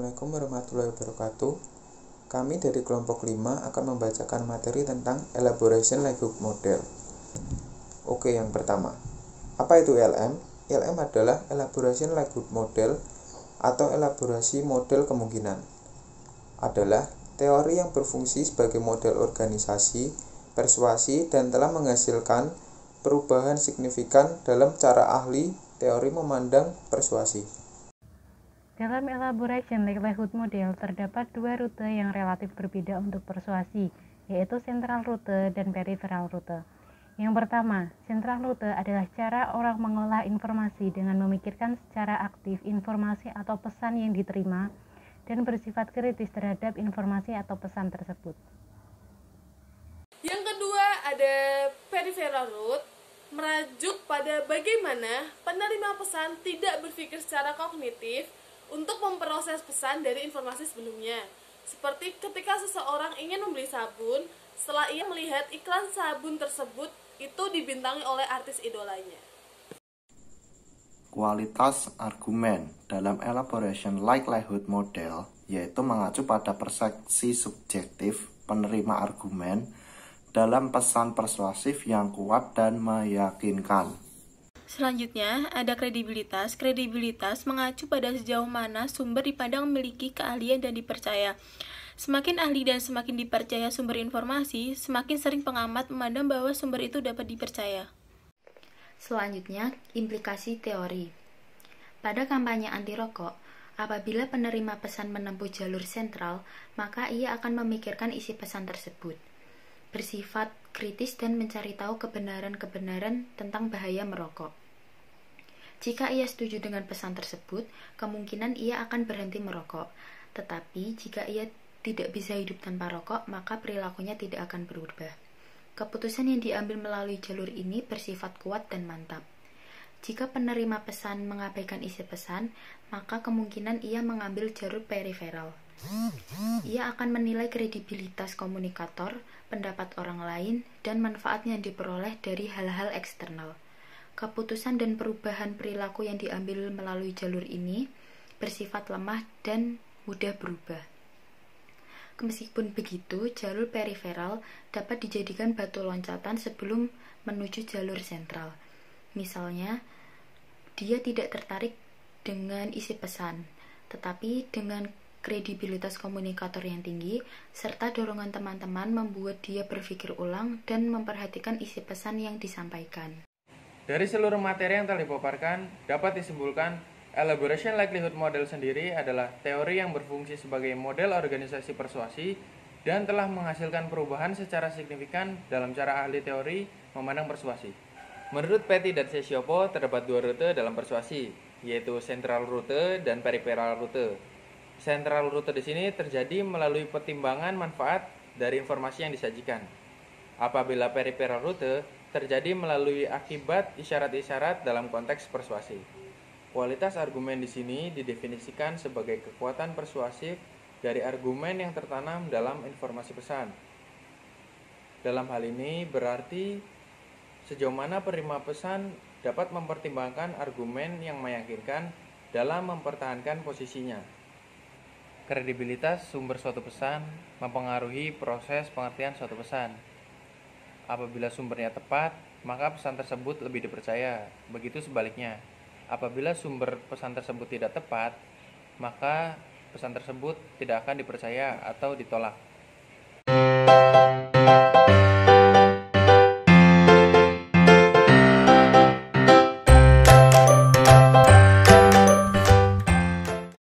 Assalamualaikum warahmatullahi wabarakatuh. Kami dari kelompok 5 akan membacakan materi tentang Elaboration Livelihood Model. Oke, yang pertama. Apa itu ELM? ELM adalah Elaboration Livelihood Model atau elaborasi model kemungkinan. Adalah teori yang berfungsi sebagai model organisasi, persuasi, dan telah menghasilkan perubahan signifikan dalam cara ahli teori memandang persuasi. Dalam Elaboration Livelihood Model terdapat dua rute yang relatif berbeda untuk persuasi, yaitu Central Rute dan Peripheral Rute. Yang pertama, Central Rute adalah cara orang mengolah informasi dengan memikirkan secara aktif informasi atau pesan yang diterima dan bersifat kritis terhadap informasi atau pesan tersebut. Yang kedua ada Peripheral Route, merajuk pada bagaimana penerima pesan tidak berpikir secara kognitif untuk memproses pesan dari informasi sebelumnya. Seperti ketika seseorang ingin membeli sabun, setelah ia melihat iklan sabun tersebut itu dibintangi oleh artis idolanya. Kualitas argumen dalam Elaboration Livelihood Model yaitu mengacu pada persepsi subjektif penerima argumen dalam pesan persuasif yang kuat dan meyakinkan. Selanjutnya, ada kredibilitas. Kredibilitas mengacu pada sejauh mana sumber dipandang memiliki keahlian dan dipercaya. Semakin ahli dan semakin dipercaya sumber informasi, semakin sering pengamat memandang bahwa sumber itu dapat dipercaya. Selanjutnya, implikasi teori. Pada kampanye anti rokok, apabila penerima pesan menempuh jalur sentral, maka ia akan memikirkan isi pesan tersebut, bersifat kritis dan mencari tahu kebenaran-kebenaran tentang bahaya merokok. Jika ia setuju dengan pesan tersebut, kemungkinan ia akan berhenti merokok. Tetapi jika ia tidak bisa hidup tanpa rokok, maka perilakunya tidak akan berubah. Keputusan yang diambil melalui jalur ini bersifat kuat dan mantap. Jika penerima pesan mengabaikan isi pesan, maka kemungkinan ia mengambil jalur periferal. Ia akan menilai kredibilitas komunikator, pendapat orang lain, dan manfaat yang diperoleh dari hal-hal eksternal. Keputusan dan perubahan perilaku yang diambil melalui jalur ini bersifat lemah dan mudah berubah. Meskipun begitu, jalur periferal dapat dijadikan batu loncatan sebelum menuju jalur sentral. Misalnya, dia tidak tertarik dengan isi pesan, tetapi dengan kredibilitas komunikator yang tinggi, serta dorongan teman-teman membuat dia berpikir ulang dan memperhatikan isi pesan yang disampaikan. Dari seluruh materi yang telah dipaparkan, dapat disimpulkan Elaboration Livelihood Model sendiri adalah teori yang berfungsi sebagai model organisasi persuasi dan telah menghasilkan perubahan secara signifikan dalam cara ahli teori memandang persuasi. Menurut Petty dan Sesiopo, terdapat dua rute dalam persuasi, yaitu Central Rute dan Peripheral Rute. Central Rute di sini terjadi melalui pertimbangan manfaat dari informasi yang disajikan. Apabila Peripheral Rute terjadi melalui akibat isyarat-isyarat dalam konteks persuasi. Kualitas argumen di sini didefinisikan sebagai kekuatan persuasif dari argumen yang tertanam dalam informasi pesan. Dalam hal ini berarti sejauh mana penerima pesan dapat mempertimbangkan argumen yang meyakinkan dalam mempertahankan posisinya. Kredibilitas sumber suatu pesan mempengaruhi proses pengertian suatu pesan. Apabila sumbernya tepat, maka pesan tersebut lebih dipercaya. Begitu sebaliknya, apabila sumber pesan tersebut tidak tepat, maka pesan tersebut tidak akan dipercaya atau ditolak.